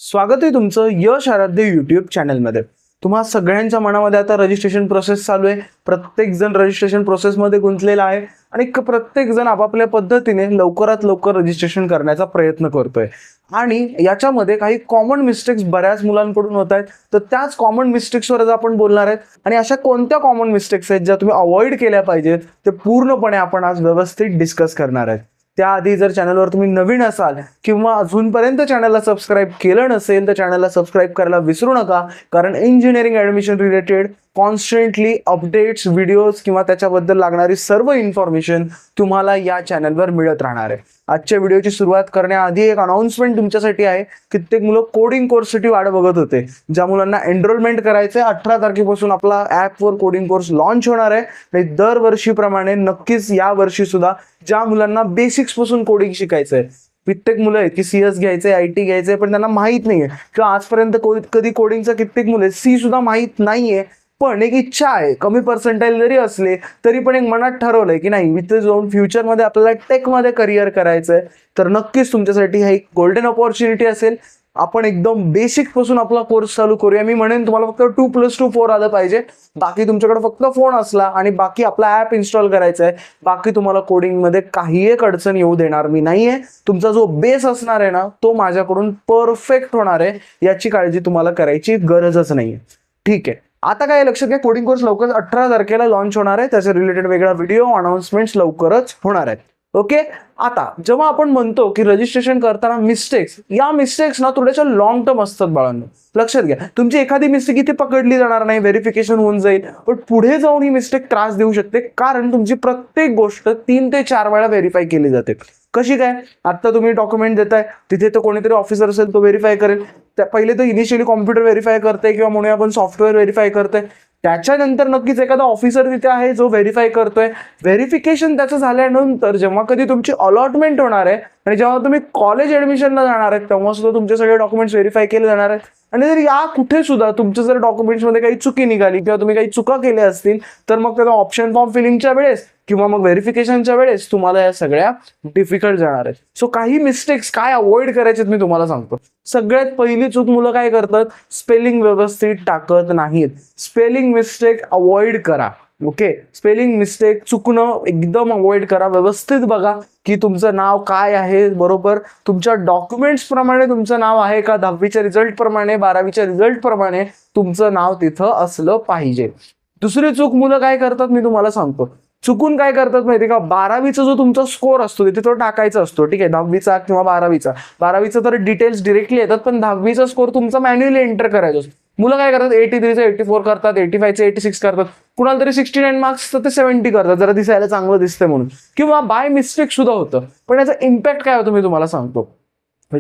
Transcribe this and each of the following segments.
स्वागत आहे तुमचं यश आराध्य यूट्यूब चॅनलमध्ये. तुम्हा सगळ्यांच्या मनामध्ये आता रजिस्ट्रेशन प्रोसेस चालू आहे. प्रत्येक जण रजिस्ट्रेशन प्रोसेसमध्ये गुंतलेला आहे आणि प्रत्येक जण आपापल्या पद्धतीने लवकरात लवकर रजिस्ट्रेशन करण्याचा प्रयत्न करतोय. आणि याच्यामध्ये काही कॉमन मिस्टेक्स बऱ्याच मुलांकडून होत आहेत. तर त्याच कॉमन मिस्टेक्सवर आज आपण बोलणार आहेत आणि अशा कोणत्या कॉमन मिस्टेक्स आहेत ज्या तुम्ही अवॉइड केल्या पाहिजेत ते पूर्णपणे आपण आज व्यवस्थित डिस्कस करणार आहेत. त्याआधी जर चॅनलवर तुम्ही नवीन असाल किंवा अजूनपर्यंत चॅनलला सबस्क्राईब केलं नसेल तर चॅनलला सबस्क्राईब करायला विसरू नका, कारण engineering admission related constantly updates, videos किंवा त्याच्याबद्दल लागणारी सर्व इन्फॉर्मेशन तुम्हाला या चॅनलवर मिळत राहणार आहे. आजच्या व्हिडिओची सुरुवात करण्याआधी एक अनाउन्समेंट तुमच्यासाठी आहे. कित्येक मुलं कोडिंग कोर्ससाठी वाट बघत होते. ज्या मुलांना एनरोलमेंट करायचं आहे 18 तारखेपासून आपला ॲपवर कोडिंग कोर्स लॉन्च होणार आहे. आणि दरवर्षीप्रमाणे नक्कीच या वर्षी सुद्धा ज्या मुलांना बेसिक्स पासून कोडिंग शिकायचं आहे, कित्येक मुलं आहेत की CS घ्यायचंय, IT घ्यायचंय, पण त्यांना माहीत नाहीये किंवा आजपर्यंत कधी कोडिंगचं कित्येक मुलं C सुद्धा माहीत नाहीये, पण एक इच्छा आहे. कमी पर्सेंटाईल जरी असले तरी पण एक मनात ठरवलंय की नाही इथे जाऊन फ्युचरमध्ये आपल्याला टेकमध्ये करिअर करायचंय, तर नक्कीच तुमच्यासाठी हा एक गोल्डन ऑपॉर्च्युनिटी असेल. आपण एकदम बेसिक पासून आपला कोर्स चालू करूया. मी म्हणेन तुम्हाला फक्त 2+2=4 आलं पाहिजे. बाकी तुमच्याकडे फक्त फोन असला आणि बाकी आपला ॲप इन्स्टॉल करायचा आहे, बाकी तुम्हाला कोडिंगमध्ये काही एक अडचण येऊ देणार मी नाहीये. तुमचा जो बेस असणार आहे ना तो माझ्याकडून परफेक्ट होणार आहे, याची काळजी तुम्हाला करायची गरजच नाहीये. ठीक आहे, आता काय लक्षात घ्या, कोडिंग कोर्स लवकरच 18 तारखेला लॉन्च होणार आहे. त्याच्या रिलेटेड वेगळा व्हिडिओ अनाउन्समेंट्स लवकरच होणार आहेत. ओके, आता जेव्हा आपण म्हणतो की रजिस्ट्रेशन करताना मिस्टेक्स, या मिस्टेक्स ना थोड्याशा लॉंग टर्म असतात बाळांनो. लक्षात घ्या, तुमची एखादी मिस्टेक इथे पकडली जाणार नाही, व्हेरिफिकेशन होऊन जाईल, पण पुढे जाऊन ही मिस्टेक त्रास देऊ शकते, कारण तुमची प्रत्येक गोष्ट 3 ते 4 वेळा व्हेरीफाय केली जाते. कशी काय? आता तुम्ही डॉक्युमेंट देताय, तिथे तर कोणीतरी ऑफिसर असेल तो व्हेरीफाय करेल. त्या पहिले तर इनिशियली कॉम्प्युटर व्हेरीफाय करते किंवा म्हणून आपण सॉफ्टवेअर व्हेरीफाय करते. त्याच्यानंतर नक्कीच एखादा ऑफिसर तिथे आहे जो व्हेरीफाय करतोय. व्हेरिफिकेशन त्याचं झाल्यानंतर जेव्हा कधी तुमची अलॉटमेंट होणार आहे आणि जेव्हा तुम्ही कॉलेज ऍडमिशनला जाणार आहेत तेव्हा सुद्धा तुमचे सगळे डॉक्युमेंट्स व्हेरीफाय केले जाणार आहेत. आणि जर या कुठे सुद्धा तुमच्या जर डॉक्युमेंट्समध्ये काही चुकी निघाली किंवा तुम्ही काही चुका केल्या असतील तर मग त्याचा ऑप्शन फॉर्म फिलिंगच्या वेळेस किंवा मग व्हेरिफिकेशनच्या वेळेस तुम्हाला या सगळ्या डिफिकल्ट जाणार आहेत. सो काही मिस्टेक्स काय अवॉइड करायचे मी तुम्हाला सांगतो. सगळ्यात पहिली चूक मुलं काय करतात, स्पेलिंग व्यवस्थित टाकत नाहीत. स्पेलिंग मिस्टेक अवॉइड करा. ओके, स्पेलिंग मिस्टेक चुकणं एकदम अवॉइड करा. व्यवस्थित बघा की तुमचं नाव काय आहे, बरोबर तुमच्या डॉक्युमेंट्स प्रमाणे तुमचं नाव आहे का, 10वीच्या रिझल्ट प्रमाणे, 12वीच्या रिझल्ट प्रमाणे तुमचं नाव तिथं असलं पाहिजे. दुसरी चूक मुलं काय करतात मी तुम्हाला सांगतो. चुकून काय करतात माहिती का, 12वीचा जो तुमचा स्कोर असतो तिथे तो टाकायचा असतो. ठीक आहे, 10वीचा किंवा 12वीचा तर डिटेल्स डिरेक्टली येतात, पण 10वीचा स्कोर तुमचा मॅन्युअली एंटर करायचा असतो. मुलं काय करतात, 83चा 84 करतात, 85चा 86 करतात, कुणाला तरी 69 मार्क्स तर ते 70 करतात, जरा दिसायला चांगलं दिसतंय म्हणून, किंवा बाय मिस्टेक सुद्धा होतं. पण याचा इम्पॅक्ट काय होतो मी तुम्हाला सांगतो.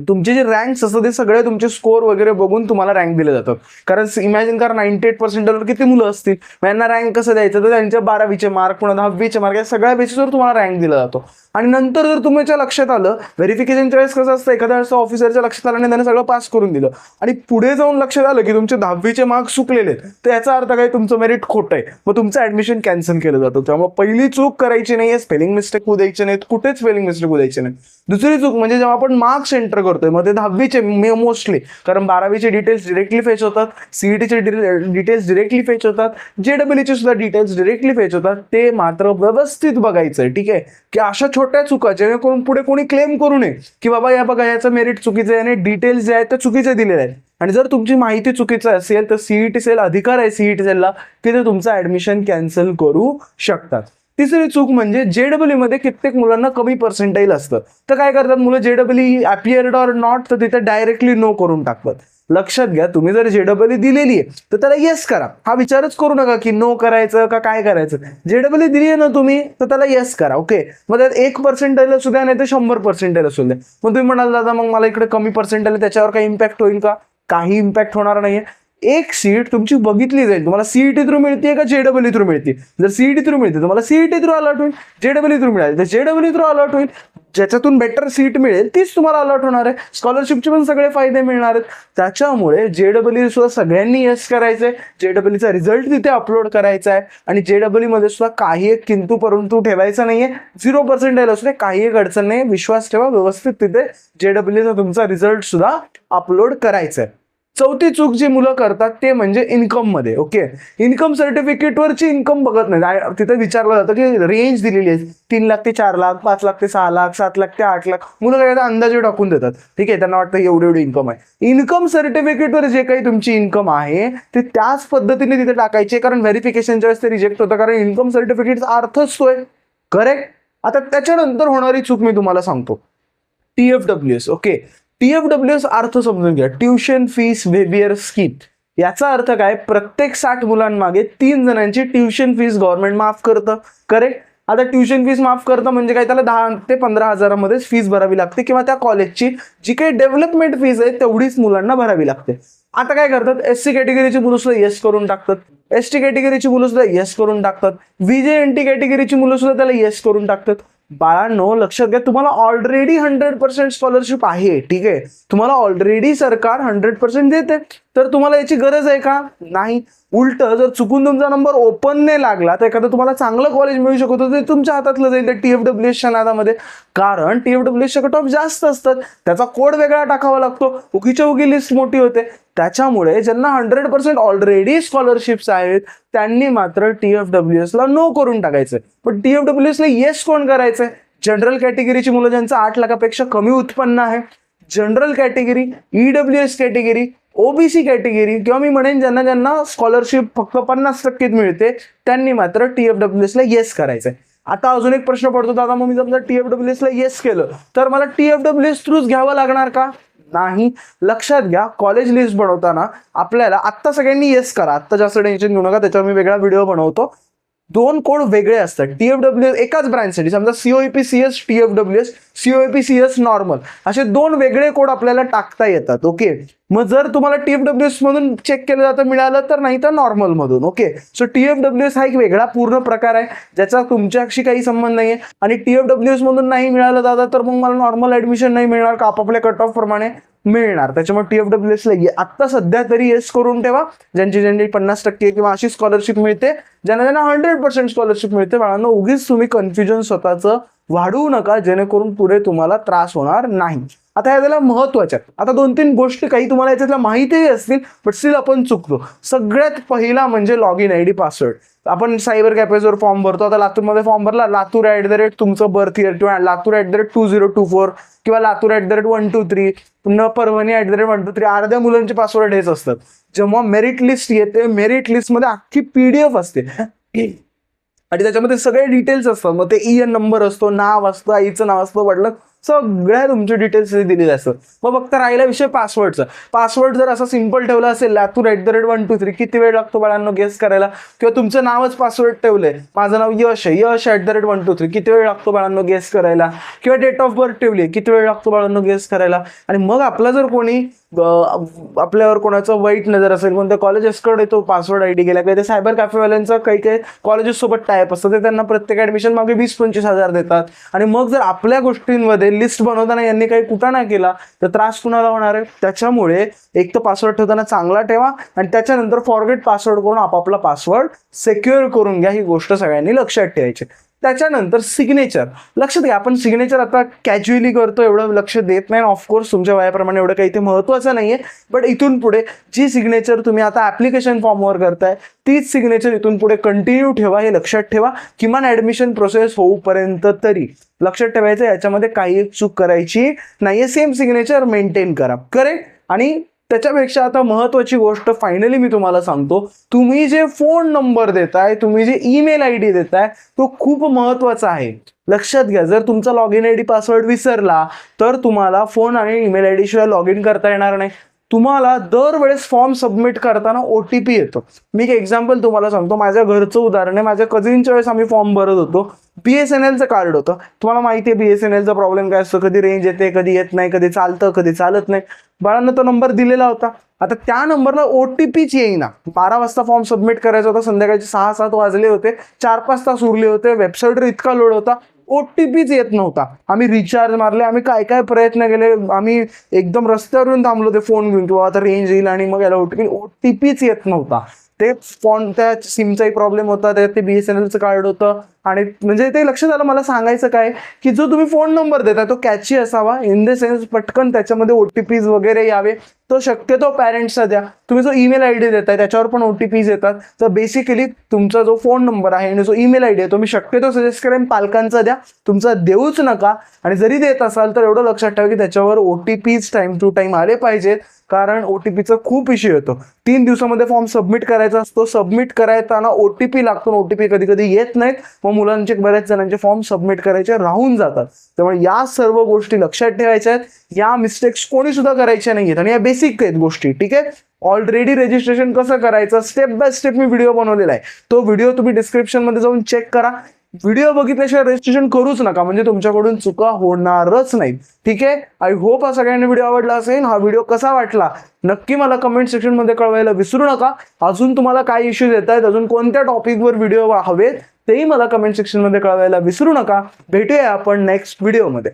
तुमचे जे रँक्स असतात ते सगळे तुमचे स्कोर वगैरे बघून तुम्हाला रँक दिले जातात. कारण इमॅजिन करा 98% किती मुलं असतील, यांना रँक कसं द्यायचं, तर त्यांच्या 12वीचे मार्क पुन्हा 10वीचे मार्क या सगळ्या बेसिसवर तुम्हाला रँक दिला जातो. आणि नंतर जर तुमच्या लक्षात आलं, व्हेरिफिकेशनच्या वेळेस कसं असतं, एखाद्या वेळेस ऑफिसरच्या लक्षात आलं आणि त्याने सगळं पास करून दिलं आणि पुढे जाऊन लक्षात आलं की तुमचे 10वीचे मार्क्स चुकलेले, तर याचा अर्थ काय, तुमचं मेरिट खोटं आहे, मग तुमचं ऍडमिशन कॅन्सल केलं जातं. त्यामुळे पहिली चूक करायची नाही आहे, स्पेलिंग मिस्टेक होऊ द्यायची नाहीत, कुठेच स्पेलिंग मिस्टेक होऊ द्यायची नाही. दुसरी चूक म्हणजे जेव्हा आपण मार्क्स एंटर करतोय मग ते 10वीचे मोस्टली, कारण 12वीचे डिटेल्स डिरेक्टली फेच होतात, CETचे डिटेल्स डिरेक्टली फेच होतात, JEEचे सुद्धा डिटेल्स डिरेक्टली फेच होतात, ते मात्र व्यवस्थित बघायचं. ठीक आहे, की अशा छोट्या चुका जेणेकरून पुढे कोणी क्लेम करू नये की बाबा या बघा याचं मेरिट चुकीचं आहे आणि डिटेल्स जे आहेत ते चुकीचे दिलेले आहेत. आणि जर तुमची माहिती चुकीचं असेल तर CET सेल अधिकार आहे CET सेलला की ते तुमचं ऍडमिशन कॅन्सल करू शकतात. तिसरी चूक म्हणजे JEE मध्ये कित्येक मुलांना कमी पर्सेंटाईल असतं, तर काय करतात मुलं, JEE अपिअर्ड ऑर नॉट, तर तिथे डायरेक्टली नो करून टाकतात. लक्षात घ्या, तुम्ही जर JEE दिलेली आहे तर त्याला येस करा. हा विचारच करू नका की नो करायचं का काय करायचं. JEE दिली आहे ना तुम्ही तर त्याला येस करा. ओके, मग त्यात 1% असू द्या नाही तर 100% असू द्या. मग तुम्ही म्हणाल दादा मग मला इकडे कमी पर्सेंटाईल त्याच्यावर काही इम्पॅक्ट होईल का, काही इम्पॅक्ट होणार नाहीये. एक सीट तुमची बघितली जाईल, तुम्हाला सीईटी थ्रू मिळते का जेडब्ल्यू थ्रू मिळते. जर सीईटी थ्रू मिळते तुम्हाला सीईटी थ्रू अलॉट होईल, जेडब्ल्यू थ्रू मिळाली तर जेडब्ल्यू थ्रू अलॉट होईल. ज्याच्यातून बेटर सीट मिळेल तीच तुम्हाला अलॉट होणार आहे. स्कॉलरशिपचे पण सगळे फायदे मिळणार आहेत. त्याच्यामुळे जेडब्ल्यू सुद्धा सगळ्यांनी यस करायचंय. जेडब्ल्यूचा रिझल्ट तिथे अपलोड करायचा आहे आणि जेडब्ल्यू मध्ये सुद्धा काही एक किंतु परंतु ठेवायचा नाहीये. 0% असू दे, काही एक अडचण नाही, विश्वास ठेवा, व्यवस्थित तिथे जेडब्ल्यूचा तुमचा रिझल्ट सुद्धा अपलोड करायचा आहे. चौथी चूक जी मुलं करतात ते म्हणजे इन्कम मध्ये. ओके, इन्कम सर्टिफिकेटवरची इन्कम बघत नाही. तिथे विचारलं जातं की रेंज दिलेली आहे 3 लाख ते 4 लाख, 5 लाख ते 6 लाख, 7 लाख ते 8 लाख. मुलं काय अंदाजे टाकून देतात. ठीक आहे, त्यांना वाटतं एवढी इन्कम आहे. इन्कम सर्टिफिकेटवर जे काही तुमची इन्कम आहे ते त्याच पद्धतीने तिथे टाकायचे, कारण व्हेरिफिकेशनच्या वेळेस ते रिजेक्ट होतं, कारण इन्कम सर्टिफिकेटचा अर्थच तोय. करेक्ट. आता त्याच्यानंतर होणारी चूक मी तुम्हाला सांगतो, TFWS. ओके, TFWS अर्थ समजून घ्या, ट्युशन फीस वेबियर स्कीम. याचा अर्थ काय, प्रत्येक 60 मुलांमागे 3 जणांची ट्युशन फीस गव्हर्नमेंट माफ करतं. करेक्ट. आता ट्युशन फीस माफ करतं म्हणजे काय, त्याला 10 ते 15 हजारामध्येच फीस भरावी लागते, किंवा त्या कॉलेजची जी काही डेव्हलपमेंट फीस आहे तेवढीच मुलांना भरावी लागते. आता काय करतात, SC कॅटेगरीची मुलं सुद्धा येस करून टाकतात, ST कॅटेगरीची मुलं सुद्धा येस करून टाकतात, VJNT कॅटेगरीची मुलं सुद्धा त्याला येस करून टाकतात. बाळांनो लक्षात घ्या, तुम्हाला ऑलरेडी 100% स्कॉलरशिप आहे. ठीक आहे, तुम्हाला ऑलरेडी सरकार 100% देते, तर तुम्हाला याची गरज आहे का, नाही. उलट जर चुकून तुमचा नंबर ओपन नाही लागला तर एखादं तुम्हाला चांगलं कॉलेज मिळू शकतं, ते तुमच्या हातातलं जाईल त्या TFWSच्या नादामध्ये. कारण TFWSचे कट ऑफ जास्त असतात, त्याचा कोड वेगळा टाकावा लागतो, उगीच्या उगी लिस्ट मोठी होते. त्याच्यामुळे ज्यांना 100% ऑलरेडी स्कॉलरशिप्स आहेत त्यांनी मात्र TFWSला नो करून टाकायचंय. पण TFWSला येस कोण करायचंय, जनरल कॅटेगरीची मुलं ज्यांचं 8 लाखापेक्षा कमी उत्पन्न आहे, general category, EWS category, OBC category, किंवा मी म्हणेन ज्यांना स्कॉलरशिप फक्त 50% मिळते त्यांनी मात्र TFWSला येस करायचंय. आता अजून एक प्रश्न पडतो, दादा मग मी समजा TFWSला येस केलं तर मला TFWS थ्रूच घ्यावं लागणार का, नाही. लक्षात घ्या, कॉलेज लिस्ट बनवताना आपल्याला आत्ता सगळ्यांनी येस करा, आत्ता जास्त टेन्शन घेऊ नका, त्याच्यावर मी वेगळा व्हिडिओ बनवतो. 2 कोड वेगळे असतात TFWS एकाच ब्रांचसाठी, समजा COEP-CS TFWS, COEP-CS नॉर्मल, असे 2 वेगळे कोड आपल्याला टाकता येतात. ओके, मग जर तुम्हाला TFWS मधून चेक केलं जातं मिळालं तर, नाही तर नॉर्मल मधून. ओके, सो TFWS हा एक वेगळा पूर्ण प्रकार आहे ज्याचा तुमच्याशी काही संबंध नाहीये. आणि TFWS मधून नाही मिळालं दादा तर मग मला नॉर्मल ऍडमिशन नाही मिळणार का, आपापल्या कट ऑफ प्रमाणे मिळणार. त्याच्यामुळे TFWSला आत्ता सध्या तरी येस करून ठेवा, ज्यांची 50% किंवा अशी स्कॉलरशिप मिळते, ज्यांना 100% स्कॉलरशिप मिळते. बाळांनो उगीच तुम्ही कन्फ्युजन स्वतःचं वाढवू नका, जेणेकरून पुढे तुम्हाला त्रास होणार नाही. आता याला महत्वाच्या आता 2-3 गोष्टी काही तुम्हाला याच्यातल्या माहितीही असतील, बट स्टील आपण चुकतो. सगळ्यात पहिला म्हणजे लॉग इन ID पासवर्ड. आपण सायबर कॅफेजवर फॉर्म भरतो, आता लातूरमध्ये फॉर्म भरला, लातूर@ तुमचं बर्थ इयर, किंवा लातूर@2024, किंवा लातूर@123, पुन्हा परभणी @123. अर्ध्या मुलांचे पासवर्ड हेच असतात. जेव्हा मेरिट लिस्ट येते, मेरिट लिस्टमध्ये अख्खी PDF असते आणि त्याच्यामध्ये सगळे डिटेल्स असतात. मग ते EN नंबर असतो, नाव असतं, आईचं नाव असतं, वडिलं सगळ्या तुमचे डिटेल्स दिलेले असतात. मग फक्त राहिला विषय पासवर्डचा. पासवर्ड जर असा सिंपल ठेवला असेल, लातूर@123, किती वेळ लागतो बाळांनो गेस करायला, किंवा तुमचं नावच पासवर्ड ठेवलंय, माझं नाव यश आहे, यश@123, किती वेळ लागतो बाळांनो गेस करायला, किंवा डेट ऑफ बर्थ ठेवली, किती वेळ लागतो बाळांनो गेस करायला. आणि मग आपला जर कोणी आपल्यावर कोणाचं वाईट नजर असेल, कोणत्या कॉलेजेसकडे तो पासवर्ड ID गेला, काही ते सायबर कॅफेवाल्यांचं काही कॉलेजेस सोबत टायप असतं, ते त्यांना प्रत्येक ऍडमिशन मागे 20-25 हजार देतात. आणि मग जर आपल्या गोष्टींमध्ये लिस्ट बनवताना यांनी काही कुटाणा केला तर त्रास कुणाला होणार आहे. त्याच्यामुळे एक तर पासवर्ड ठेवताना चांगला ठेवा, आणि त्याच्यानंतर फॉरगेट पासवर्ड करून आपापला पासवर्ड सिक्युअर करून घ्या. ही गोष्ट सगळ्यांनी लक्षात ठेवायची. त्याच्यानंतर सिग्नेचर. लक्षात घ्या, आपण सिग्नेचर आता कॅज्युअली करतो, एवढं लक्ष देत नाही. ऑफकोर्स तुमच्या वयाप्रमाणे एवढं काही ते महत्त्वाचं नाहीये, बट इथून पुढे जी सिग्नेचर तुम्ही आता ऍप्लिकेशन फॉर्मवर करताय तीच सिग्नेचर इथून पुढे कंटिन्यू ठेवा, हे लक्षात ठेवा. किमान ऍडमिशन प्रोसेस होऊपर्यंत तरी लक्षात ठेवायचं, याच्यामध्ये काही एक चूक करायची नाहीये. सेम सिग्नेचर मेंटेन करा. करेक्ट. आणि त्याच्यापेक्षा आता महत्वाची गोष्ट फायनली मी तुम्हाला सांगतो, तुम्ही जे फोन नंबर देताय, तुम्ही जे ईमेल ID देताय, तो खूप महत्वाचा आहे. लक्षात घ्या, जर तुमचा लॉग इन ID पासवर्ड विसरला तर तुम्हाला फोन आणि ईमेल ID शिवाय लॉग इन करता येणार नाही. तुम्हाला दरवेळेस फॉर्म सबमिट करताना OTP येतो. मी एक एक्झाम्पल तुम्हाला सांगतो. माझ्या घरचं उदाहरण आहे. माझ्या कझिनच्या वेळेस आम्ही फॉर्म भरत होतो. BSNLचं कार्ड होतं. तुम्हाला माहिती आहे BSNLचा प्रॉब्लेम काय असतो, कधी रेंज येते, कधी येत नाही, कधी चालतं, कधी चालत नाही. बाळांना तो नंबर दिलेला होता. आता त्या नंबरला OTPच येईना. 12 वाजता फॉर्म सबमिट करायचा होता, संध्याकाळचे 6-7 वाजले होते, 4-5 तास उरले होते, वेबसाईटवर इतका लोड होता, OTPच येत नव्हता. आम्ही रिचार्ज मारले, आम्ही काय काय प्रयत्न केले, आम्ही एकदम रस्त्यावरून थांबलो ते फोन घेऊन किंवा आता रेंज येईल आणि मग याला OTPच येत नव्हता. ते फोन त्या सिमचाही प्रॉब्लेम होता, त्यात ते BSNLचं कार्ड होतं. आणि म्हणजे ते लक्षात आलं मला सांगायचं काय की जो तुम्ही फोन नंबर देताय तो कॅची असावा, इन द सेन्स पटकन त्याच्यामध्ये OTPs वगैरे यावे. तो शक्यतो पॅरेंट्सचा द्या. तुम्ही जो ईमेल ID देताय त्याच्यावर पण OTPs येतात. तर बेसिकली तुमचा जो फोन नंबर आहे आणि जो ईमेल ID आहे तो मी शक्यतो सजेस्ट करेन पालकांचा द्या, तुमचा देऊच नका. आणि जरी देत असाल तर एवढं लक्षात ठेवा की त्याच्यावर OTPs टाइम टू टाइम आले पाहिजेत, कारण OTPचा खूप इश्यू येतो. 3 दिवसामध्ये फॉर्म सबमिट करायचा असतो. सबमिट करायताना OTP लागतो. OTP कधी कधी येत नाहीत, मग मुलांचे बऱ्याच जणांचे फॉर्म सबमिट करायचे राहून जातात. त्यामुळे या सर्व गोष्टी लक्षात ठेवायच्या आहेत. या मिस्टेक्स कोणी सुद्धा करायच्या नाहीत आणि या बेसिक आहेत गोष्टी. ठीक आहे. ऑलरेडी रजिस्ट्रेशन कसं करायचं step by step me video बनवलेला आहे. तो व्हिडिओ तुम्ही डिस्क्रिप्शन मध्ये जाऊन चेक करा. व्हिडिओ बघितल्याशिवाय रजिस्ट्रेशन करूच नका, म्हणजे तुमच्याकडून चुका होणारच नाही. ठीक आहे. आय होप हा सगळ्यांना व्हिडिओ आवडला असेल. हा व्हिडिओ कसा वाटला नक्की मला कमेंट सेक्शन मध्ये कळवायला विसरू नका. अजून तुम्हाला काय इश्यूज येत आहेत, अजून कोणत्या टॉपिकवर व्हिडिओ हवेत तेही मला कमेंट सेक्शन मध्ये कळवायला विसरू नका. भेटूया आपण नेक्स्ट व्हिडिओमध्ये.